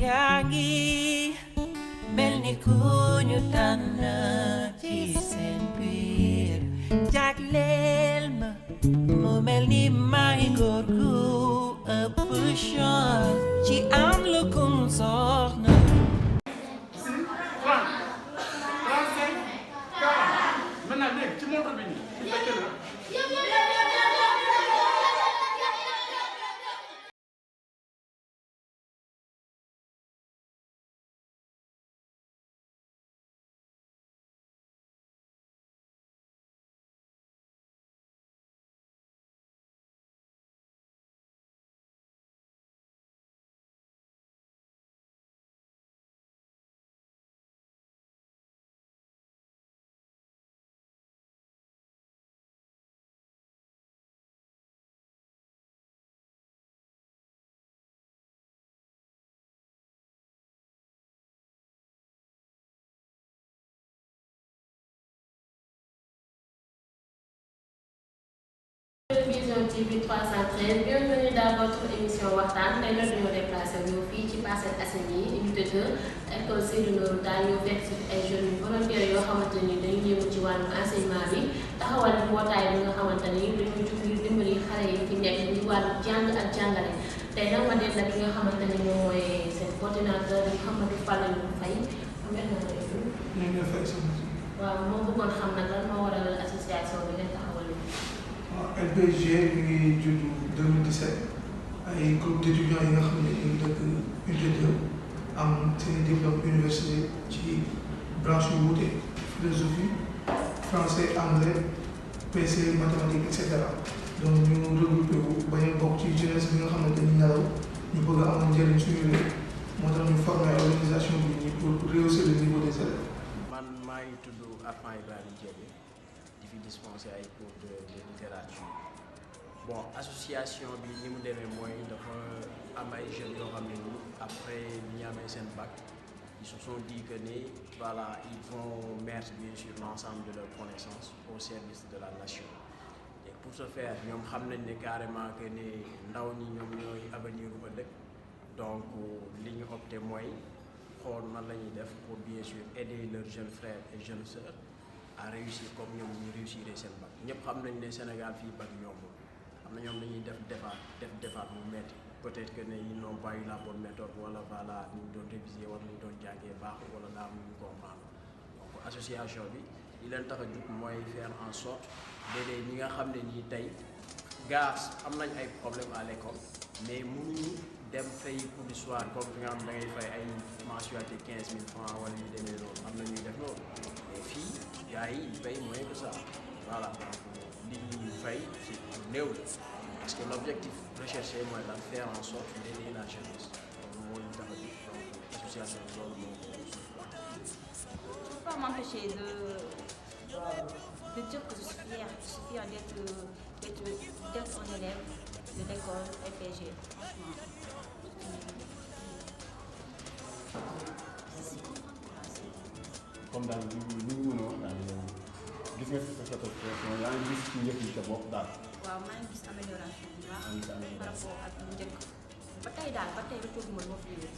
yangi melni ku ñu tànn ci seen biir jagleel ma mu melni may góor gu ëpp chance ci am lu kum soxna. Maintenant léegi ci montre bi nii bu fekkee la Vision TV 313 bienvenue dans votre émission waxtaan tey nag dañoo déplacé wu fii ci Parcelles Assainies unité 2 école Seydou Nourou Tall ñu fekk si ay jeunes volontaires yoo xamante ni dañuy yëngu ci wàllu enseignement bi taxawal mbootaay bi nga xamante ni dañoo jug ngir dimbali xale yi fi nekk ci wàllu jàng ak jàngale tey nag ma def nag ki nga xamante ni moom mooy seen coordinateur bi Mouhamadou Fallou Faye waaw moo bëggoon xam nag lan moo waral association bi ngeen taxawal. LPG mi ngi judd 2017 ay groupe d'étudiants yi nga xam ne ñu ngi dëkk unité 2 am seen diplôme université ci branche yu wuute philosophie français anglais PC mathématique et cetera donc ñu regroupé wu bañ a bokk ci jeunesse bi nga xamante ni nelaw ñu bëgg a amoon njëriñ suñu réew moo tax ñu formé organisation bi nii pour rehausser le niveau des élèves. man maa ngi tudd Arfan Ibrahima Diémé di fi dispenser ay cours de littérature bon association bi ni mu demee mooy dafa am ay jeunes yoo xam ne ni après bi ñu amee seen bac ils se sont dit que ni voilà ils vont mettre bien sûr l'ensemble de leurs connaissances au service de la nation et pour ce faire ñoom xam nañ ne carrément que ni ndaw ñi ñoom ñooy avenir u ëllëg donc li ñu opté mooy xool nan la ñuy def pour bien sûr aider leurs jeunes frères et jeunes sœurs à réussir comme ñoom ñu réussir seen bac ñëpp xam nañ ne Sénégal fii bac yombul am na ñoom dañuy def defaat mu metti peut-être que ne ils n'ont pas eu la bonne méthode wala voilà ni ñu doon réviser wala ni ñu doon jàngee baaxul wala daa am ñu comprendre donc association bi li leen tax a jug mooy faire en sorte d'aider ñi nga xam ne nii tey gars am nañ ay problèmes à l'école mais mënuñu dem fay cours du soir comme fi nga xam da ngay fay ay mensualité 15 000 francs wala yu demee loolu am na ñuy def loolu mais fii gars yi ils payent moins que ça voilà donc li ñuy fay c'est néew parce que l'objectif recherché mooy lan faire en sorte d'aider la jeunesse donc moo ñu tax a jóg donc association bi loolu moo ko suuf quoi. Je ne peux pas m'empêcher de dire que je suis fière d'être un élève de l'école LPG. Franchement. comme daal li ñu mën a wax daal gis nga sa satisfaction yaa ngi gis ci njëkk yi sa bopp daal. waaw maa ngi gis amélioration bu baax par rapport ak bu njëkk ba tey daal ba tey rek ma moo fi ñëwee.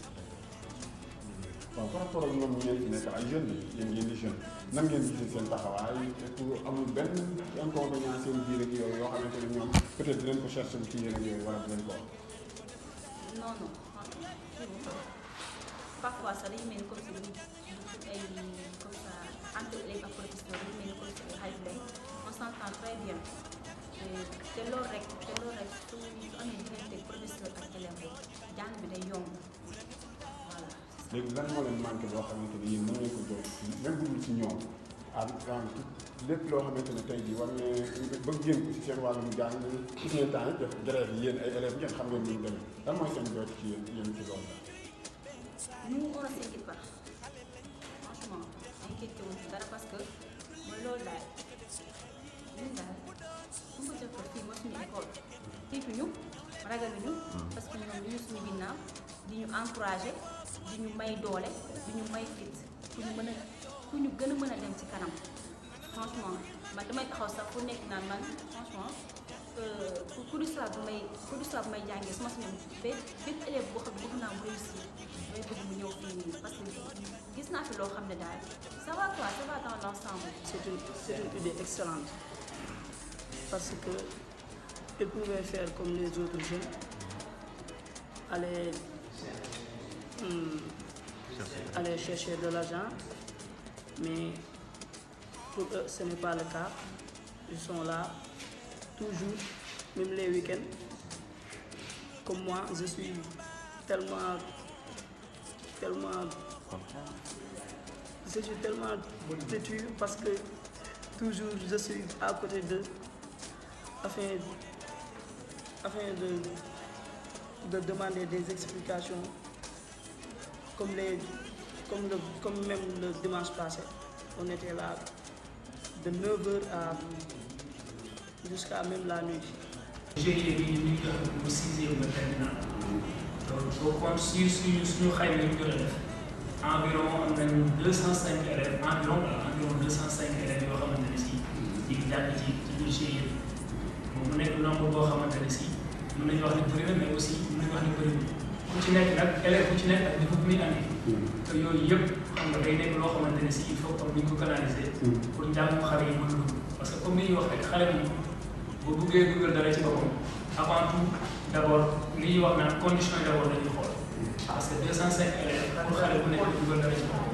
bon par rapport ak ñoom ñu ngeen fi nekk ay jeunes yéen ngeen di jeune nan ngeen gisee seen taxawaay pour amul benn inconvénient seen biir ak yooyu yoo xamante ne ñoom peut-être dinañ ko chercher ci yéen ak yooyu wala dinañ ko wax. non non parfois sax dañu mel ni comme si ay comme ça entre élèves ak professeur dañu mel ni comme si ay xarit lañ on s'entend très bien te loolu rek su amee diggante professeur ak élève jàng bi day yomb voilà. léegi lan moo leen manqué loo xamante ne yéen mën ngeen ko jox même bu dul ci ñoom ah lépp loo xamante ne tey jii war nga bëgg ngeen ko ci seen wàllum jàng gis ngeen temps def grève yi yéen ay élèves ngeen xam ngeen ni mu demee lan mooy seen jot ci yéen ci loolu daal. Nous on ne s'inquiète pas franchement inquiété wuñ ci dara parce que mooy loolu daal ñun daal bu ko jël ko fii mooy suñu école tiituñu ragaluñu parce que ñoom ñu suñu ginnaaw di ñu encouragé di ñu may doole di ñu may fit ku ñu gën a mën a dem ci kanam franchement man damay taxaw sax fu nekk naan man franchement cours du soir bu may jàngee su ma si ñoom bépp élève boo xam ne bëgg naa mu réussir damay bëgg naa fi loo xam ne daal ça va quoi, ça va dans l'ensemble. C'est une idée excellente parce que ils pouvaient faire comme les autres jeunes, aller chercher de l'argent, mais pour eux ce n'est pas le cas. Ils sont là toujours, même les week-ends. Comme moi, je suis tellement têtu parce que toujours je suis à côté d'eux afin de demander des explications comme même le dimanche passé. On était là de 9h jusqu'à même la nuit. J'ai été au 6e de terminale. Donc, on suit sur environ 205 élèves, environ 205 élèves yoo xamante ne si ñu ngi jàng ci biir GIE moom mu nekk nombre boo xamante ne si mën nañu wax ne bëri na mais aussi mën nañu wax ne bëri ku ci nekk nag élève ku ci nekk ak dafa muy andi te yooyu yëpp xam nga day nekk loo xamante ne si il faut comme ni ñu ko canaliser pour njàngu xale yi mën a dugg parce que comme ni ñuy wax rek xale bi bu buggee dugal dara ci boppam avant tout d' abord li ñuy wax naan condition yi d' abord dañuy xool parce que 205 élèves pour xale bu nekk dugal dara ci boppam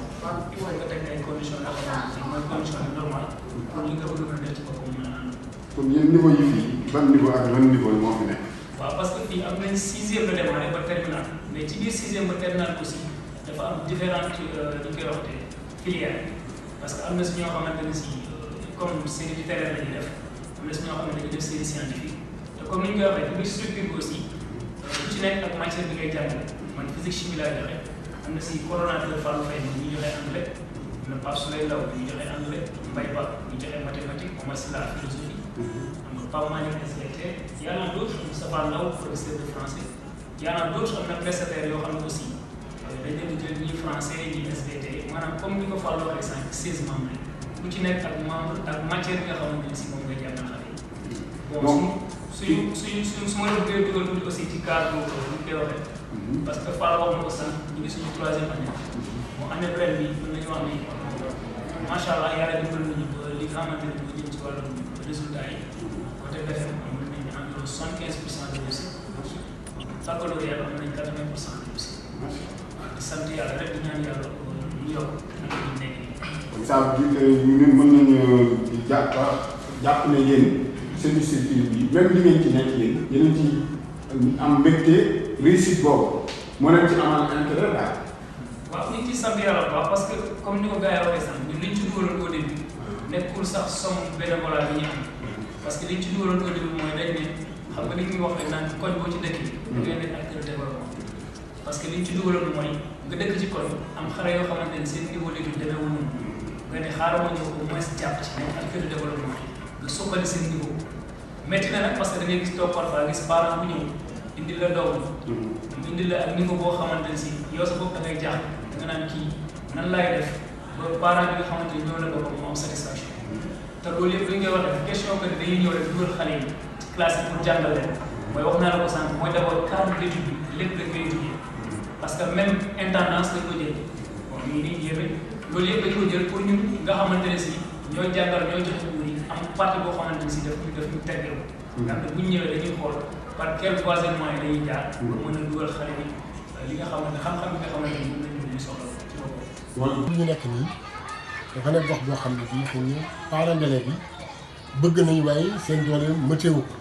il faut nga teg ay conditions yoo xamante ne mooy condition yi normal pour li nga bëgg a def ci boppam mën a ànd. kon yéen niveau yi fii ban niveau ak ban niveau moo fi nekk. waaw parce que fii am nañ 6e la démarré ba terminal mais ci biir 6e ba terminal aussi dafa am différentes ñu koy waxee filières parce que am na si ñoo xamante ne si comme série littéraire la ñuy def am na si ñoo xamante ne dañuy def série scientifique te comme ni ñu koy waxee ci biir structure bi aussi ku ci nekk ak matière bi ngay jàng man physique chimie laay joxe am na si coordonnateur Fallou Faye ñu joxe anglais am na Pape Souley Law ñu joxe anglais Mbaye Ba ñu joxe mathématique Omar Sylla philosophie am na Pape Malick SVT y en a d'autres Moustapha Ndaw professeur de français y en a d'autres am na prestataires yoo xam ne aussi dañ leen di jël ñi français ñi SVT maanaam comme ni ko Fallou waxee sànq 16 membres ku ci nekk ak membre ak matière bi nga xamante ne si moom ngay jàngal xale yi bon su ma la bëggee dugal tuuti aussi ci cadre boobu ñu koy waxee parce que Fall wax na ko sànq ñu ngi suñu 3e année bon année ren bi mën nañu wax ni macha allah yàlla dimbal nañu ba li nga xamante ne moo jëm ci wàllum résultat yi côté BFM am nañu environ 75% de réussite baccalauréat am nañu 80% de réussite waaw di sant yàlla rek di ñaan yàlla ñu yokk nag ñu nekk nii. ça veut dire que ñun mën nañu jàpp ne yéen seen structure bi même li ngeen ci nekk yéen ci am mbégte réussite boobu moo leen ci amal intérêt daal. waaw ñu ngi ciy sant yàlla bu baax parce que comme ni ko gars yi waxee sax ñun liñ ci dugaloon au début nekkul sax somme bénévolat bi ñu am parce que liñ ci dugaloon au début mooy dañ ne xam nga li ñuy wax rek naan koñ boo ci dëkk bi da ngay nekk acteur de développement parce que liñ ci dugaloon mooy nga dëkk ci koñ am xale yoo xamante ne seen niveau d'étude demeewul noonu nga ne xaaral ma ñëw au moins jàpp ci nekk acteur de développement nga suqali seen niveau métti na nag parce que da ngay gis toog parfois gis parent bu ñëw indi la doom indi la ak niveau boo xamante ne si yow sa bopp da ngay jaax da nga naan kii nan laay def ba parent bi nga xamante ni ñoo la boppam mu am satisfaction te loolu yëpp li ngay wax rek question que dañuy ñëw rek dugal xale yi ci classe yi pour jàngal leen mooy wax naa la ko sànq mooy d'abord cadre d'étude bi lépp dañ koy étudier parce que même intendance dañ ko jël bon ñu ngi nii loolu yëpp dañ ko jël pour ñun nga xamante ne si ñoo jàngal ñoo joxe nguur yi am partie boo xamante ne si daf ñu teggee nga xam ne bu ñu ñëwee dañuy xool par quel voisinnement yi dañuy jaar pour mën a dugal xale bi li nga xamante xam-xam bi nga xamante ni mën nañu ñu soxla ci boppam. wala bu ñu nekk nii dafa nekk gox boo xam ne bii xëy na parents d'élèves bi bëgg nañu waaye seen doole mëteewu ko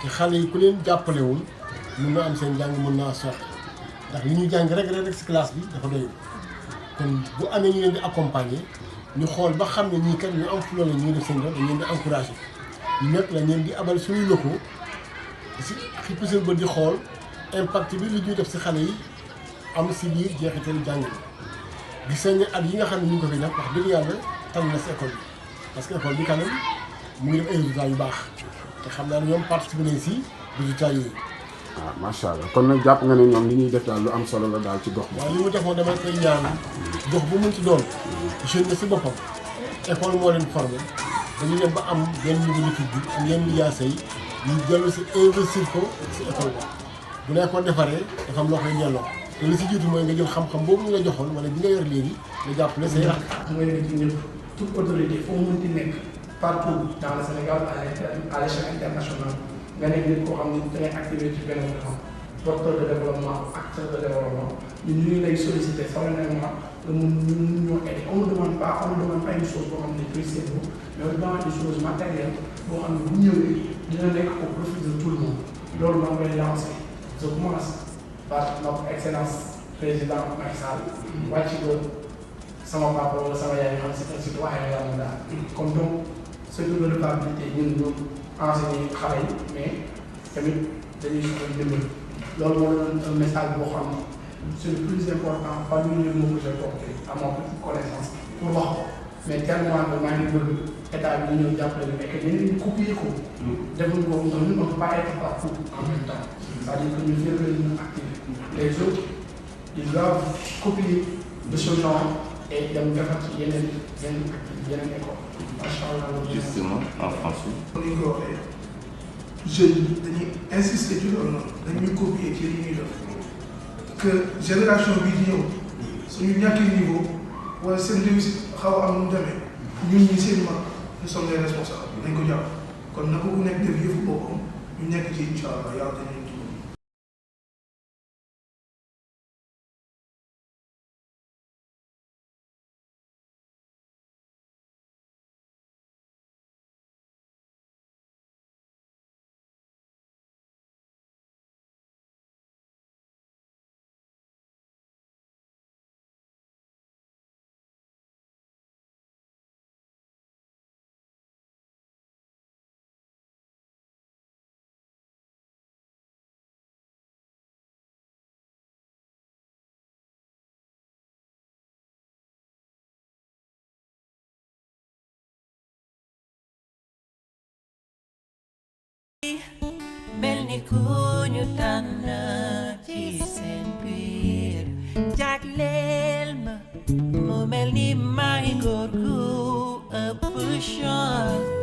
te xale yi ku leen jàppalewul mën na am seen njàng mën naa soxla ndax li ñuy jàng rek si classe bi dafa doyul kon bu amee ñu leen di accompagner ñu xool ba xam ne ñii kat ñu am fu loolu ñuy def seen doole dañ leen di encourager ñu nekk la ñeen di abal suñuy locaux si xippi seen bët di xool impact bi li ñuy def si xale yi am si biir jeexital jàng bi gis nañ ne at yi nga xam ne ñu ngi ko fi def wax dëgg yàlla tànn na si école bi parce que école bi quand même mu ngi def ay résultats yu baax te xam naa ne ñoom participé nañ si résultats yooyu. waaw macha allah kon nag jàpp nga ne ñoom li ñuy def daal lu am solo la daal ci gox bi. waaw li mu def moom damay koy ñaan gox bu mu ci doon jeune na si boppam école moo leen formé dañu dem ba am benn niveau d'étude bi ak yenn lijaasa yi ñu dellu si investir ko si école ba bu nekkoon defaree dafa am loo koy delloo te li si jiitu mooy nga jël xam-xam boobu ñu la joxoon wala bi nga yor léegi nga jàppale say rakk. mooy nga ci ñëpp toute autorité foo mënti nekk partout dans le Sénégal à l'échelle internationale nga nekk nit koo xam ne da ngay activé ci benn xam docteur de développement acteur de développement ñun ñu ngi lay solliciter solennellement nga mun ñoo aider on ne demande pas une chose boo xam ne précise mais on demande des choses matérielles boo xam ne bu ñëwee dina nekk au profit de tout le monde loolu maa ngi koy lancer je commence par notre excellence président Macky Sall wàcc ko sama papa wala sama yaay xam c'est un citoyen lambda comme donc c'est une redevabilité ñun ñu enseigner xale yi mais tamit dañuy soxla dimbali loolu moo doon un message boo xam ne c'est le plus important parmi les mots que j'ai porté à ma petite connaissance pour wax ko mais tellement que maa ngi bëgg état bi ñu ñëw jàppale ñu que ñeneen ñi copier ko. defuñu ko ñun on ne peut pas être partout en même temps c'est-à-dire que ñu fépp la ñu activer les autres ils doivent copier de ce genre et dem defar ci yeneen école macha allah. justement en français. ni nga ko waxee jeunes yi dañuy insister ci loolu noonu dañuy copier ci li ñuy def que génération bii di ñëw suñu ñàkkee niveau wala seen réussite xaw a am nu mu demee ñun ñi seen mag nous sommes les responsables dañ ko jàpp kon na ko ku nekk def yëfu boppam ñu nekk ci incha allah yàlla dañuy mel ni ku ñu tànn ci seen biir jagleel ma mu mel ni may góor gu ëpp chance